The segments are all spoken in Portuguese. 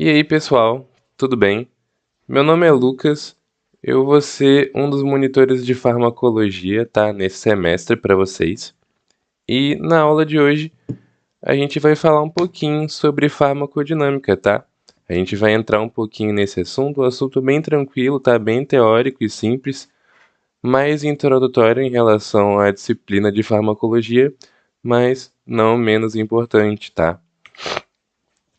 E aí, pessoal, tudo bem? Meu nome é Lucas, eu vou ser um dos monitores de farmacologia, tá? Nesse semestre para vocês. E na aula de hoje a gente vai falar um pouquinho sobre farmacodinâmica, tá? A gente vai entrar um pouquinho nesse assunto, um assunto bem tranquilo, tá? Bem teórico e simples, mais introdutório em relação à disciplina de farmacologia, mas não menos importante, tá?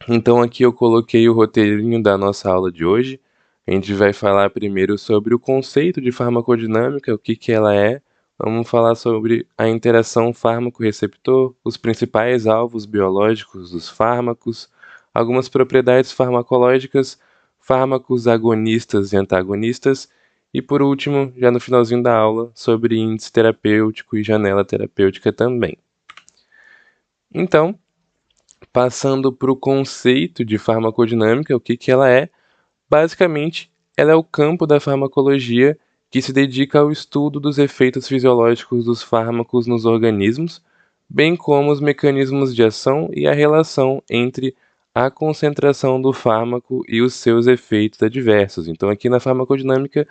Então aqui eu coloquei o roteirinho da nossa aula de hoje. A gente vai falar primeiro sobre o conceito de farmacodinâmica, o que que ela é. Vamos falar sobre a interação fármaco-receptor, os principais alvos biológicos dos fármacos, algumas propriedades farmacológicas, fármacos agonistas e antagonistas, e por último, já no finalzinho da aula, sobre índice terapêutico e janela terapêutica também. Então, passando para o conceito de farmacodinâmica, o que que ela é? Basicamente, ela é o campo da farmacologia que se dedica ao estudo dos efeitos fisiológicos dos fármacos nos organismos, bem como os mecanismos de ação e a relação entre a concentração do fármaco e os seus efeitos adversos. Então, aqui na farmacodinâmica,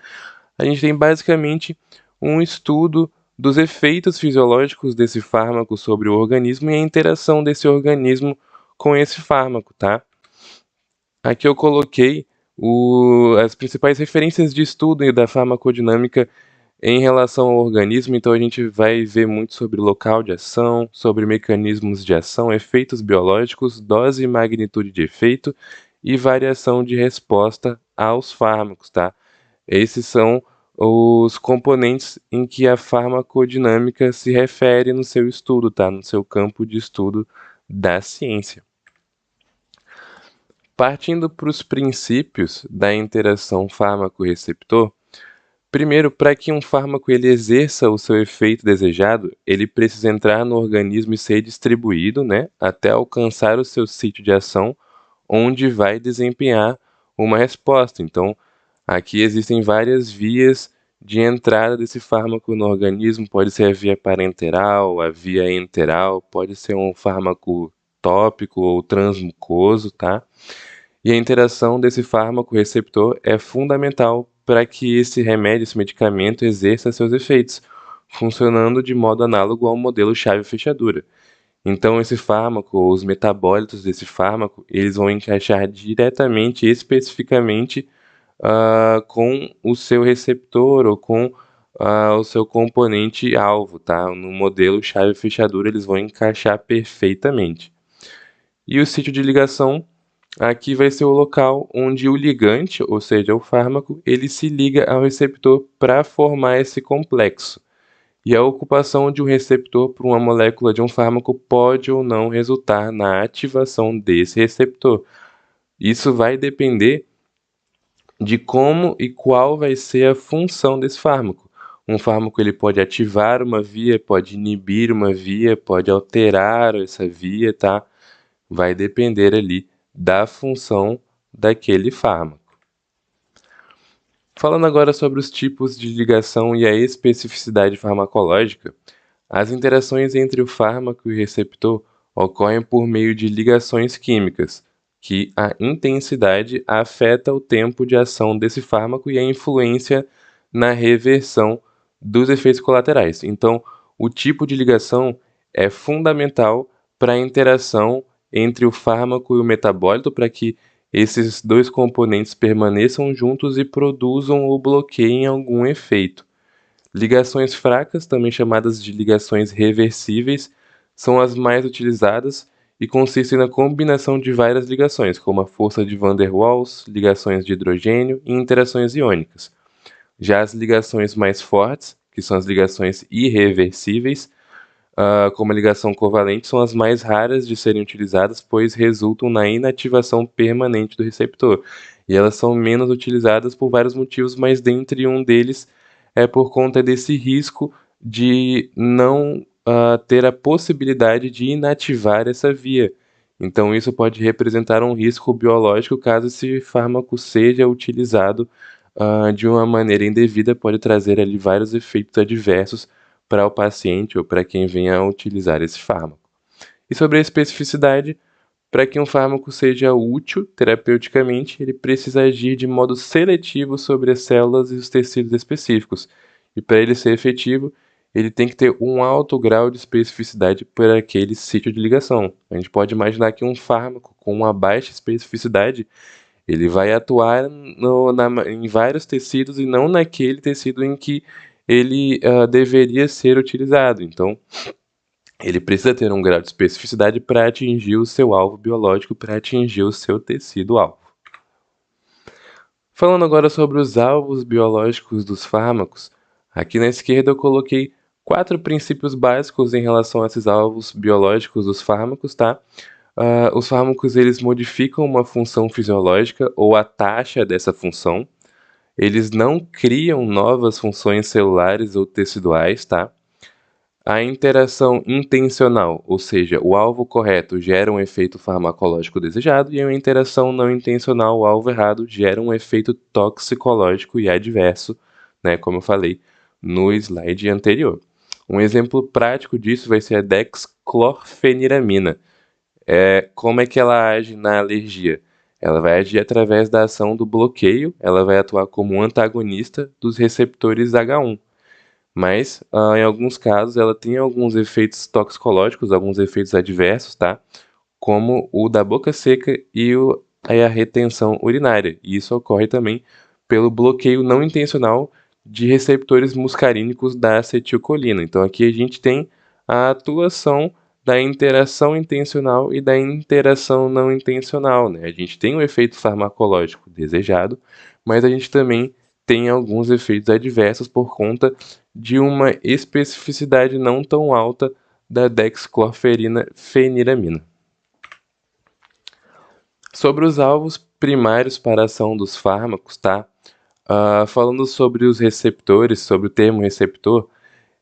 a gente tem basicamente um estudo dos efeitos fisiológicos desse fármaco sobre o organismo e a interação desse organismo com esse fármaco, tá? Aqui eu coloquei as principais referências de estudo da farmacodinâmica em relação ao organismo, então a gente vai ver muito sobre local de ação, sobre mecanismos de ação, efeitos biológicos, dose e magnitude de efeito e variação de resposta aos fármacos, tá? Esses são os componentes em que a farmacodinâmica se refere no seu estudo, tá? No seu campo de estudo da ciência. Partindo para os princípios da interação fármaco-receptor, primeiro, para que um fármaco ele exerça o seu efeito desejado, ele precisa entrar no organismo e ser distribuído, né, até alcançar o seu sítio de ação, onde vai desempenhar uma resposta. Então, aqui existem várias vias de entrada desse fármaco no organismo, pode ser a via parenteral, a via enteral, pode ser um fármaco tópico ou transmucoso, tá? E a interação desse fármaco receptor é fundamental para que esse remédio, esse medicamento, exerça seus efeitos, funcionando de modo análogo ao modelo chave-fechadura. Então, esse fármaco, os metabólitos desse fármaco, eles vão encaixar diretamente, especificamente, com o seu receptor ou com o seu componente alvo, tá? No modelo chave-fechadura, eles vão encaixar perfeitamente. E o sítio de ligação, aqui vai ser o local onde o ligante, ou seja, o fármaco, ele se liga ao receptor para formar esse complexo. E a ocupação de um receptor por uma molécula de um fármaco pode ou não resultar na ativação desse receptor. Isso vai depender de como e qual vai ser a função desse fármaco. Um fármaco ele pode ativar uma via, pode inibir uma via, pode alterar essa via, tá? Vai depender ali da função daquele fármaco. Falando agora sobre os tipos de ligação e a especificidade farmacológica, as interações entre o fármaco e o receptor ocorrem por meio de ligações químicas, que a intensidade afeta o tempo de ação desse fármaco e a influência na reversão dos efeitos colaterais. Então, o tipo de ligação é fundamental para a interação entre o fármaco e o metabólito para que esses dois componentes permaneçam juntos e produzam ou bloqueiem algum efeito. Ligações fracas, também chamadas de ligações reversíveis, são as mais utilizadas e consistem na combinação de várias ligações, como a força de Van der Waals, ligações de hidrogênio e interações iônicas. Já as ligações mais fortes, que são as ligações irreversíveis, como a ligação covalente, são as mais raras de serem utilizadas, pois resultam na inativação permanente do receptor. E elas são menos utilizadas por vários motivos, mas dentre um deles é por conta desse risco de não ter a possibilidade de inativar essa via. Então, isso pode representar um risco biológico caso esse fármaco seja utilizado de uma maneira indevida, pode trazer ali vários efeitos adversos para o paciente ou para quem venha a utilizar esse fármaco. E sobre a especificidade, Para que um fármaco seja útil terapeuticamente, ele precisa agir de modo seletivo sobre as células e os tecidos específicos. E para ele ser efetivo, ele tem que ter um alto grau de especificidade para aquele sítio de ligação. A gente pode imaginar que um fármaco com uma baixa especificidade, ele vai atuar em vários tecidos e não naquele tecido em que ele deveria ser utilizado. Então, ele precisa ter um grau de especificidade para atingir o seu alvo biológico, para atingir o seu tecido-alvo. Falando agora sobre os alvos biológicos dos fármacos, aqui na esquerda eu coloquei 4 princípios básicos em relação a esses alvos biológicos dos fármacos, tá? Os fármacos, eles modificam uma função fisiológica ou a taxa dessa função. Eles não criam novas funções celulares ou teciduais, tá? A interação intencional, ou seja, o alvo correto gera um efeito farmacológico desejado, e a interação não intencional, o alvo errado, gera um efeito toxicológico e adverso, né, como eu falei no slide anterior. Um exemplo prático disso vai ser a dexclorfeniramina. Como é que ela age na alergia? Ela vai agir através da ação do bloqueio, ela vai atuar como um antagonista dos receptores H1. Mas, em alguns casos, ela tem alguns efeitos toxicológicos, alguns efeitos adversos, tá? Como o da boca seca e a retenção urinária. E isso ocorre também pelo bloqueio não intencional de receptores muscarínicos da acetilcolina. Então, aqui a gente tem a atuação da interação intencional e da interação não intencional, né? A gente tem o efeito farmacológico desejado, mas a gente também tem alguns efeitos adversos por conta de uma especificidade não tão alta da dexclorfeniramina. Sobre os alvos primários para a ação dos fármacos, tá? Falando sobre os receptores, sobre o termo receptor,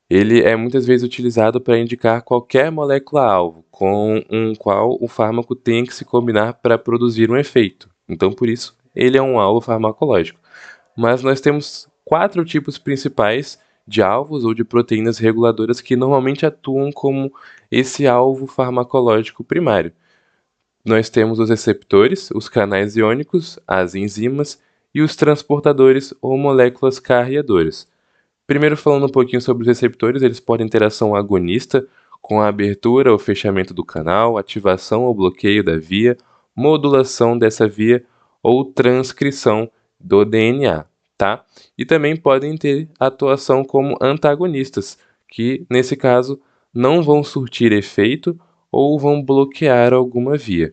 ele é muitas vezes utilizado para indicar qualquer molécula-alvo com qual o fármaco tem que se combinar para produzir um efeito. Então, por isso, ele é um alvo farmacológico. Mas nós temos 4 tipos principais de alvos ou de proteínas reguladoras que normalmente atuam como esse alvo farmacológico primário. Nós temos os receptores, os canais iônicos, as enzimas e os transportadores ou moléculas carreadoras. Primeiro, falando um pouquinho sobre os receptores, eles podem ter ação agonista, com a abertura ou fechamento do canal, ativação ou bloqueio da via, modulação dessa via ou transcrição do DNA, tá? E também podem ter atuação como antagonistas, que nesse caso não vão surtir efeito ou vão bloquear alguma via.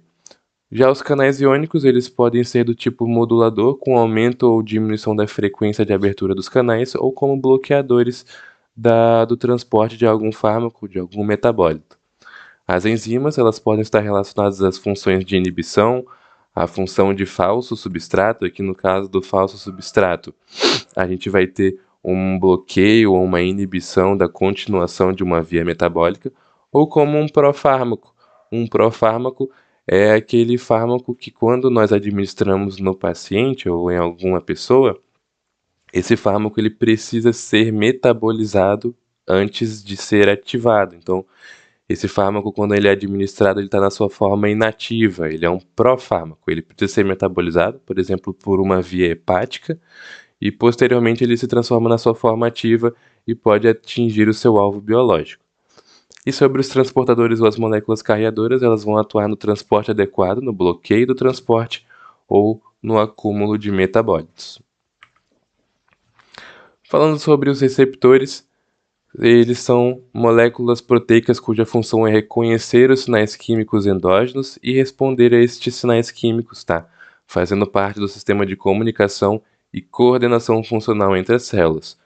Já os canais iônicos, eles podem ser do tipo modulador, com aumento ou diminuição da frequência de abertura dos canais, ou como bloqueadores do transporte de algum fármaco, de algum metabólito. As enzimas, elas podem estar relacionadas às funções de inibição, à função de falso substrato. Aqui no caso do falso substrato, a gente vai ter um bloqueio ou uma inibição da continuação de uma via metabólica, ou como um profármaco. Um profármaco é aquele fármaco que, quando nós administramos no paciente ou em alguma pessoa, esse fármaco ele precisa ser metabolizado antes de ser ativado. Então, esse fármaco, quando ele é administrado, ele está na sua forma inativa, ele é um profármaco. Ele precisa ser metabolizado, por exemplo, por uma via hepática, e posteriormente ele se transforma na sua forma ativa e pode atingir o seu alvo biológico. E sobre os transportadores ou as moléculas carreadoras, elas vão atuar no transporte adequado, no bloqueio do transporte ou no acúmulo de metabólitos. Falando sobre os receptores, eles são moléculas proteicas cuja função é reconhecer os sinais químicos endógenos e responder a estes sinais químicos, tá? Fazendo parte do sistema de comunicação e coordenação funcional entre as células.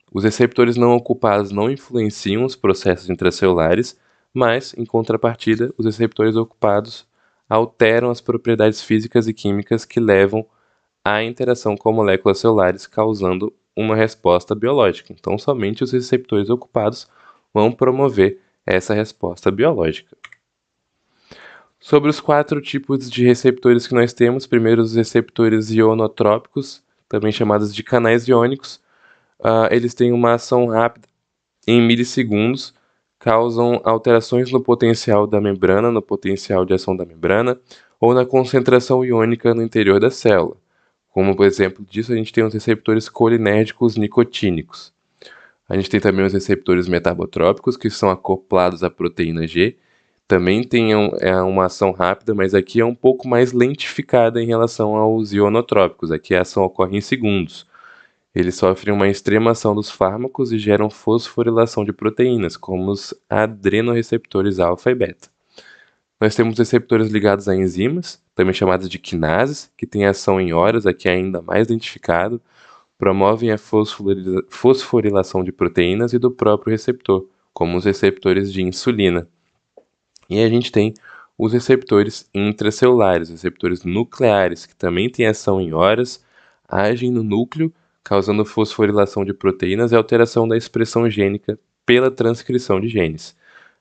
Os receptores não ocupados não influenciam os processos intracelulares, mas, em contrapartida, os receptores ocupados alteram as propriedades físicas e químicas que levam à interação com moléculas celulares, causando uma resposta biológica. Então, somente os receptores ocupados vão promover essa resposta biológica. Sobre os 4 tipos de receptores que nós temos, primeiro os receptores ionotrópicos, também chamados de canais iônicos. Eles têm uma ação rápida em milissegundos, causam alterações no potencial da membrana, no potencial de ação da membrana, ou na concentração iônica no interior da célula. Como, por exemplo disso, a gente tem os receptores colinérgicos nicotínicos. A gente tem também os receptores metabotrópicos, que são acoplados à proteína G. Também tem uma ação rápida, mas aqui é um pouco mais lentificada em relação aos ionotrópicos. Aqui a ação ocorre em segundos. Eles sofrem uma extrema ação dos fármacos e geram fosforilação de proteínas, como os adrenoreceptores alfa e beta. Nós temos receptores ligados a enzimas, também chamados de quinases, que têm ação em horas, aqui é ainda mais identificado, promovem a fosforilação de proteínas e do próprio receptor, como os receptores de insulina. E a gente tem os receptores intracelulares, receptores nucleares, que também têm ação em horas, agem no núcleo, causando fosforilação de proteínas e alteração da expressão gênica pela transcrição de genes.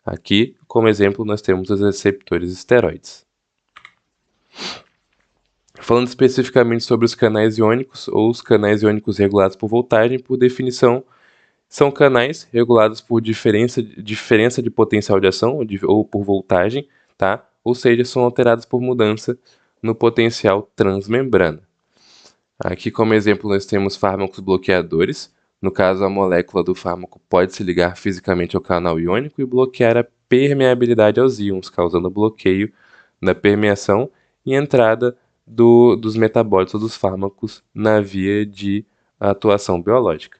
Aqui, como exemplo, nós temos os receptores esteroides. Falando especificamente sobre os canais iônicos ou os canais iônicos regulados por voltagem, por definição, são canais regulados por diferença de potencial de ação ou por voltagem, tá? Ou seja, são alterados por mudança no potencial transmembrana. Aqui, como exemplo, nós temos fármacos bloqueadores. No caso, a molécula do fármaco pode se ligar fisicamente ao canal iônico e bloquear a permeabilidade aos íons, causando bloqueio da permeação e entrada dos metabólitos dos fármacos na via de atuação biológica.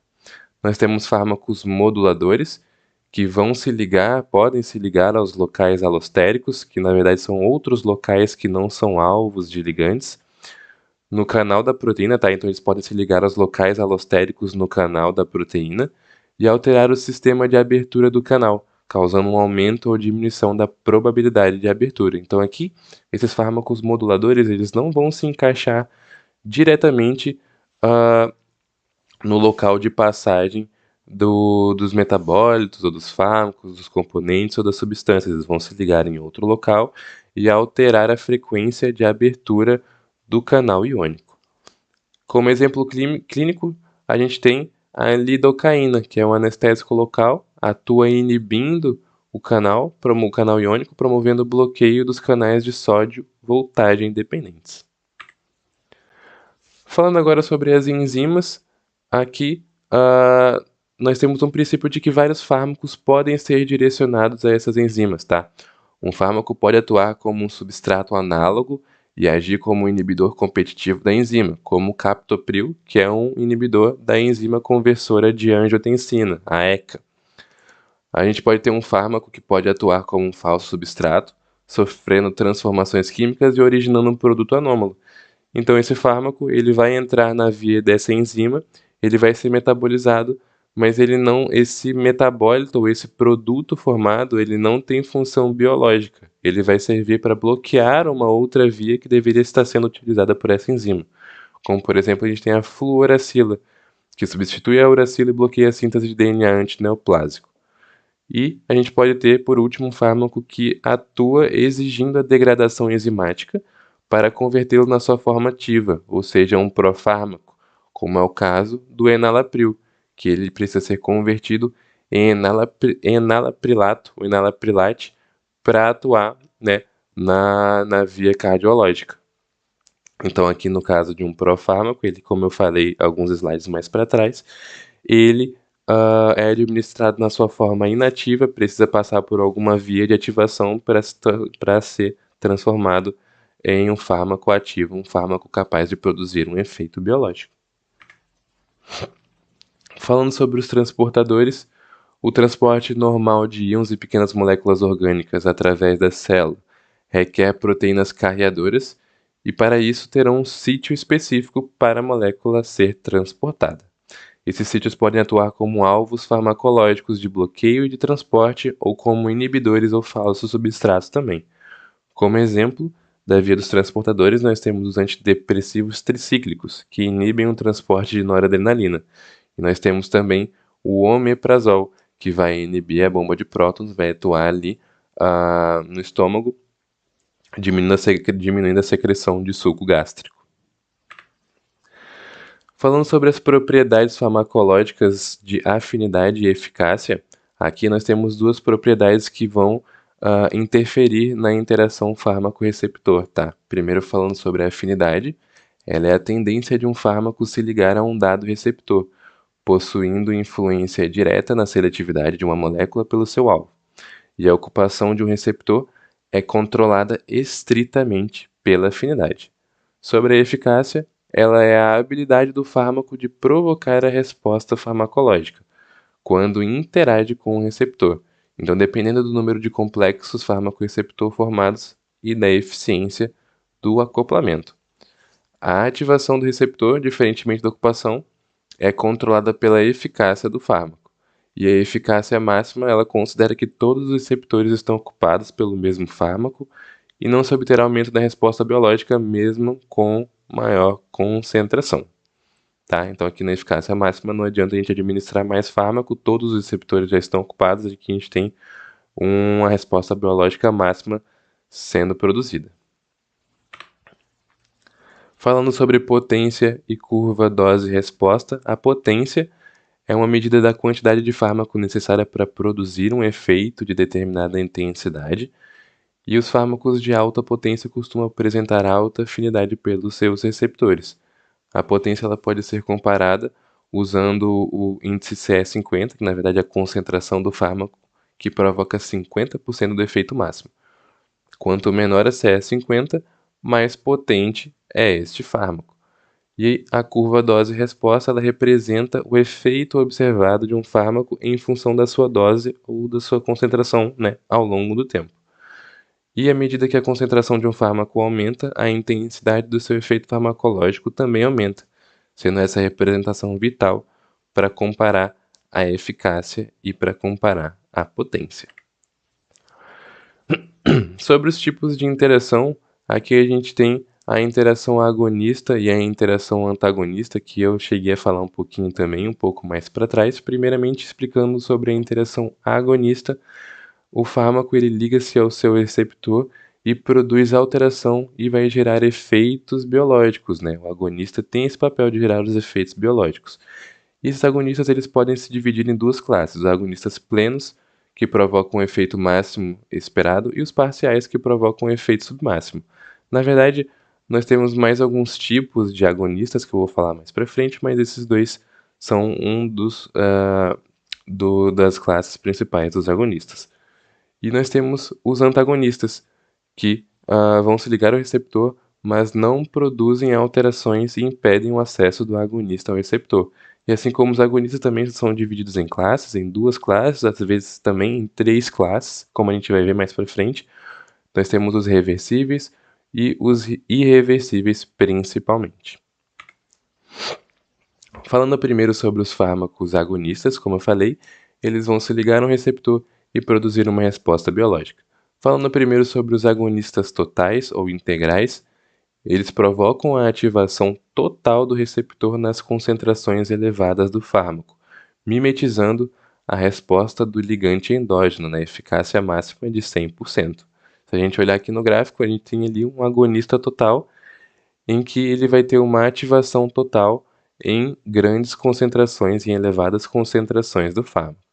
Nós temos fármacos moduladores, que podem se ligar aos locais alostéricos, que na verdade são outros locais que não são alvos de ligantes, no canal da proteína, tá? Então eles podem se ligar aos locais alostéricos no canal da proteína e alterar o sistema de abertura do canal, causando um aumento ou diminuição da probabilidade de abertura. Então aqui, esses fármacos moduladores, eles não vão se encaixar diretamente no local de passagem dos metabólitos, ou dos fármacos, dos componentes ou das substâncias. Eles vão se ligar em outro local e alterar a frequência de abertura do canal iônico. Como exemplo clínico, a gente tem a lidocaína, que é um anestésico local, atua inibindo o canal iônico, promovendo o bloqueio dos canais de sódio voltagem dependentes. Falando agora sobre as enzimas, aqui nós temos um princípio de que vários fármacos podem ser direcionados a essas enzimas, tá? Um fármaco pode atuar como um substrato análogo e agir como um inibidor competitivo da enzima, como o captopril, que é um inibidor da enzima conversora de angiotensina, a ECA. A gente pode ter um fármaco que pode atuar como um falso substrato, sofrendo transformações químicas e originando um produto anômalo. Então esse fármaco ele vai entrar na via dessa enzima, ele vai ser metabolizado, mas esse metabólito ou esse produto formado, ele não tem função biológica. Ele vai servir para bloquear uma outra via que deveria estar sendo utilizada por essa enzima. Como, por exemplo, a gente tem a fluoracila, que substitui a uracila e bloqueia a síntese de DNA antineoplásico. E a gente pode ter, por último, um fármaco que atua exigindo a degradação enzimática para convertê-lo na sua forma ativa, ou seja, um profármaco, como é o caso do enalapril, que ele precisa ser convertido em enalaprilato, ou enalaprilate, para atuar, né, na via cardiológica. Então, aqui no caso de um profármaco, ele, como eu falei alguns slides mais para trás, ele é administrado na sua forma inativa, precisa passar por alguma via de ativação para ser transformado em um fármaco ativo, um fármaco capaz de produzir um efeito biológico. Falando sobre os transportadores, o transporte normal de íons e pequenas moléculas orgânicas através da célula requer proteínas carreadoras e para isso terão um sítio específico para a molécula ser transportada. Esses sítios podem atuar como alvos farmacológicos de bloqueio e de transporte ou como inibidores ou falsos substratos também. Como exemplo da via dos transportadores, nós temos os antidepressivos tricíclicos, que inibem o transporte de noradrenalina. E nós temos também o omeprazol, que vai inibir a bomba de prótons, vai atuar ali no estômago, diminuindo a secreção de suco gástrico. Falando sobre as propriedades farmacológicas de afinidade e eficácia, Aqui nós temos duas propriedades que vão interferir na interação fármaco-receptor, tá? Primeiro falando sobre a afinidade, ela é a tendência de um fármaco se ligar a um dado receptor, possuindo influência direta na seletividade de uma molécula pelo seu alvo. E a ocupação de um receptor é controlada estritamente pela afinidade. Sobre a eficácia, ela é a habilidade do fármaco de provocar a resposta farmacológica, quando interage com o receptor. Então, dependendo do número de complexos fármaco-receptor formados e da eficiência do acoplamento. A ativação do receptor, diferentemente da ocupação, é controlada pela eficácia do fármaco. E a eficácia máxima, ela considera que todos os receptores estão ocupados pelo mesmo fármaco e não se obterá aumento da resposta biológica mesmo com maior concentração. Tá? Então, aqui na eficácia máxima, não adianta a gente administrar mais fármaco, todos os receptores já estão ocupados e aqui a gente tem uma resposta biológica máxima sendo produzida. Falando sobre potência e curva dose-resposta, a potência é uma medida da quantidade de fármaco necessária para produzir um efeito de determinada intensidade, e os fármacos de alta potência costumam apresentar alta afinidade pelos seus receptores. A potência ela pode ser comparada usando o índice CE50, que na verdade é a concentração do fármaco, que provoca 50% do efeito máximo. Quanto menor a CE50, mais potente é este fármaco. E a curva dose-resposta ela representa o efeito observado de um fármaco em função da sua dose ou da sua concentração, né, ao longo do tempo. E à medida que a concentração de um fármaco aumenta, a intensidade do seu efeito farmacológico também aumenta, sendo essa representação vital para comparar a eficácia e para comparar a potência. Sobre os tipos de interação, aqui a gente tem a interação agonista e a interação antagonista, que eu cheguei a falar um pouquinho também, um pouco mais para trás. Primeiramente, explicando sobre a interação agonista, o fármaco ele liga-se ao seu receptor e produz alteração e vai gerar efeitos biológicos, né? O agonista tem esse papel de gerar os efeitos biológicos. E esses agonistas eles podem se dividir em duas classes: os agonistas plenos, que provocam o efeito máximo esperado, e os parciais, que provocam o efeito submáximo. Na verdade, nós temos mais alguns tipos de agonistas que eu vou falar mais para frente, mas esses dois são um das classes principais dos agonistas. E nós temos os antagonistas, que vão se ligar ao receptor, mas não produzem alterações e impedem o acesso do agonista ao receptor. E assim como os agonistas também são divididos em classes, em duas classes, às vezes também em três classes, como a gente vai ver mais para frente, nós temos os reversíveis e os irreversíveis principalmente. Falando primeiro sobre os fármacos agonistas, como eu falei, eles vão se ligar a um receptor e produzir uma resposta biológica. Falando primeiro sobre os agonistas totais ou integrais, eles provocam a ativação total do receptor nas concentrações elevadas do fármaco, mimetizando a resposta do ligante endógeno, na eficácia máxima de 100%. Se a gente olhar aqui no gráfico, a gente tem ali um agonista total, em que ele vai ter uma ativação total em grandes concentrações, em elevadas concentrações do fármaco.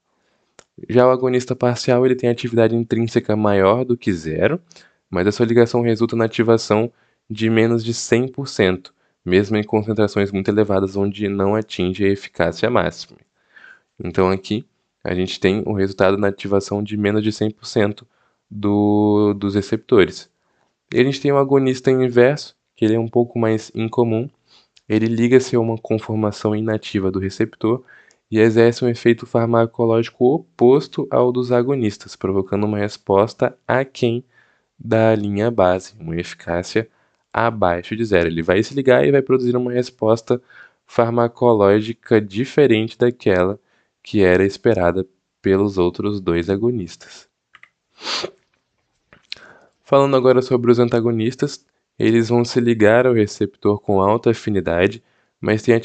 Já o agonista parcial ele tem atividade intrínseca maior do que zero, mas a sua ligação resulta na ativação de menos de 100%, mesmo em concentrações muito elevadas onde não atinge a eficácia máxima. Então aqui a gente tem o resultado na ativação de menos de 100% dos receptores. E a gente tem o agonista inverso, que ele é um pouco mais incomum. Ele liga-se a uma conformação inativa do receptor e exerce um efeito farmacológico oposto ao dos agonistas, provocando uma resposta aquém da linha base, uma eficácia abaixo de zero. Ele vai se ligar e vai produzir uma resposta farmacológica diferente daquela que era esperada pelos outros dois agonistas. Falando agora sobre os antagonistas, eles vão se ligar ao receptor com alta afinidade, mas têm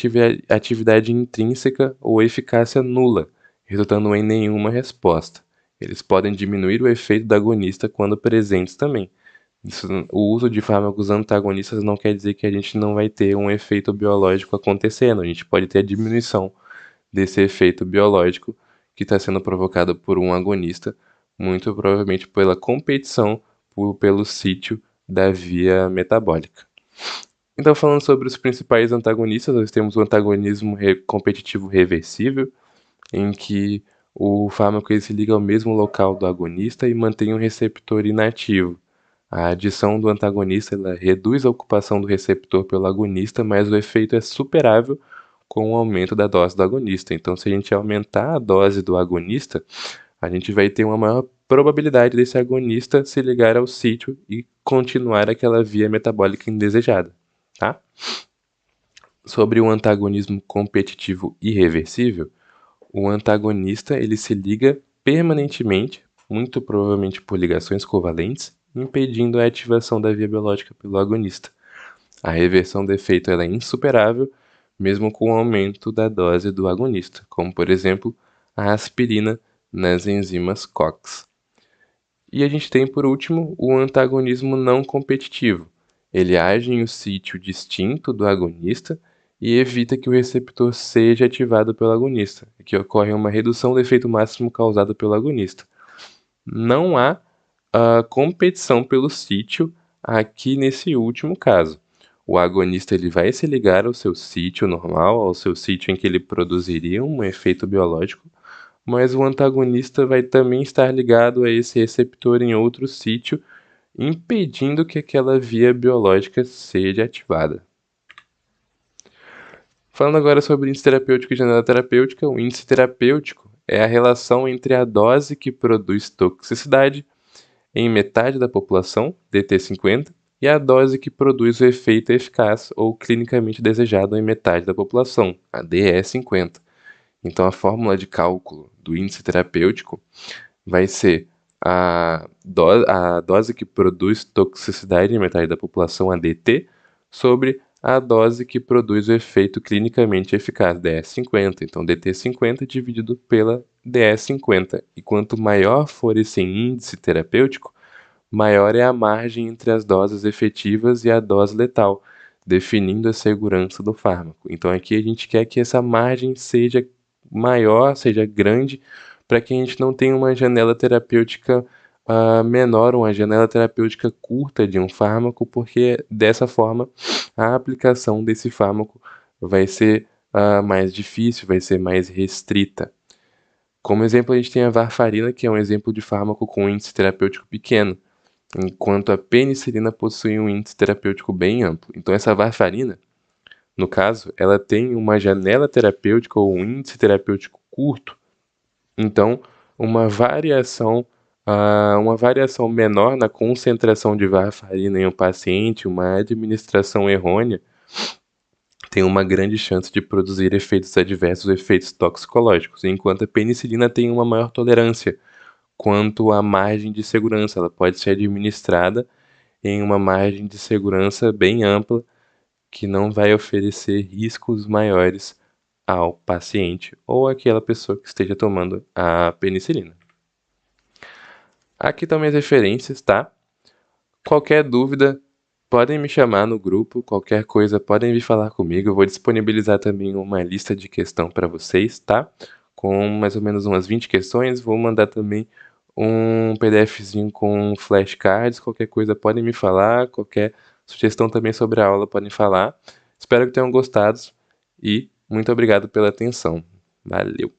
atividade intrínseca ou eficácia nula, resultando em nenhuma resposta. Eles podem diminuir o efeito do agonista quando presentes também. O uso de fármacos antagonistas não quer dizer que a gente não vai ter um efeito biológico acontecendo, a gente pode ter a diminuição desse efeito biológico que está sendo provocada por um agonista, muito provavelmente pela competição pelo sítio da via metabólica. Então, falando sobre os principais antagonistas, nós temos o antagonismo competitivo reversível, em que o fármaco ele se liga ao mesmo local do agonista e mantém o receptor inativo. A adição do antagonista ela reduz a ocupação do receptor pelo agonista, mas o efeito é superável com o aumento da dose do agonista. Então, se a gente aumentar a dose do agonista, a gente vai ter uma maior probabilidade desse agonista se ligar ao sítio e continuar aquela via metabólica indesejada, tá? Sobre o antagonismo competitivo irreversível, o antagonista ele se liga permanentemente, muito provavelmente por ligações covalentes, impedindo a ativação da via biológica pelo agonista. A reversão do efeito ela é insuperável, mesmo com o aumento da dose do agonista, como por exemplo a aspirina nas enzimas COX. E a gente tem por último o antagonismo não competitivo. Ele age em um sítio distinto do agonista e evita que o receptor seja ativado pelo agonista, que ocorre uma redução do efeito máximo causado pelo agonista. Não há competição pelo sítio aqui nesse último caso. O agonista ele vai se ligar ao seu sítio normal, ao seu sítio em que ele produziria um efeito biológico, mas o antagonista vai também estar ligado a esse receptor em outro sítio, impedindo que aquela via biológica seja ativada. Falando agora sobre índice terapêutico e janela terapêutica, o índice terapêutico é a relação entre a dose que produz toxicidade em metade da população, DT50, e a dose que produz o efeito eficaz ou clinicamente desejado em metade da população, a DE50. Então, a fórmula de cálculo do índice terapêutico vai ser a dose que produz toxicidade em metade da população, a DT, sobre a dose que produz o efeito clinicamente eficaz, DS50. Então, DT50 dividido pela DS50. E quanto maior for esse índice terapêutico, maior é a margem entre as doses efetivas e a dose letal, definindo a segurança do fármaco. Então, aqui a gente quer que essa margem seja maior, seja grande, para que a gente não tenha uma janela terapêutica menor, uma janela terapêutica curta de um fármaco, porque dessa forma a aplicação desse fármaco vai ser mais difícil, vai ser mais restrita. Como exemplo, a gente tem a varfarina, que é um exemplo de fármaco com índice terapêutico pequeno, enquanto a penicilina possui um índice terapêutico bem amplo. Então, essa varfarina, no caso, ela tem uma janela terapêutica ou um índice terapêutico curto, então uma variação menor na concentração de varfarina em um paciente, uma administração errônea, tem uma grande chance de produzir efeitos adversos, efeitos toxicológicos, enquanto a penicilina tem uma maior tolerância quanto à margem de segurança. Ela pode ser administrada em uma margem de segurança bem ampla, que não vai oferecer riscos maiores ao paciente ou àquela pessoa que esteja tomando a penicilina. Aqui estão minhas referências, tá? Qualquer dúvida, podem me chamar no grupo, qualquer coisa podem vir falar comigo. Eu vou disponibilizar também uma lista de questão para vocês, tá? Com mais ou menos umas 20 questões. Vou mandar também um PDFzinho com flashcards. Qualquer coisa podem me falar, qualquer sugestão também sobre a aula podem falar. Espero que tenham gostado e muito obrigado pela atenção. Valeu!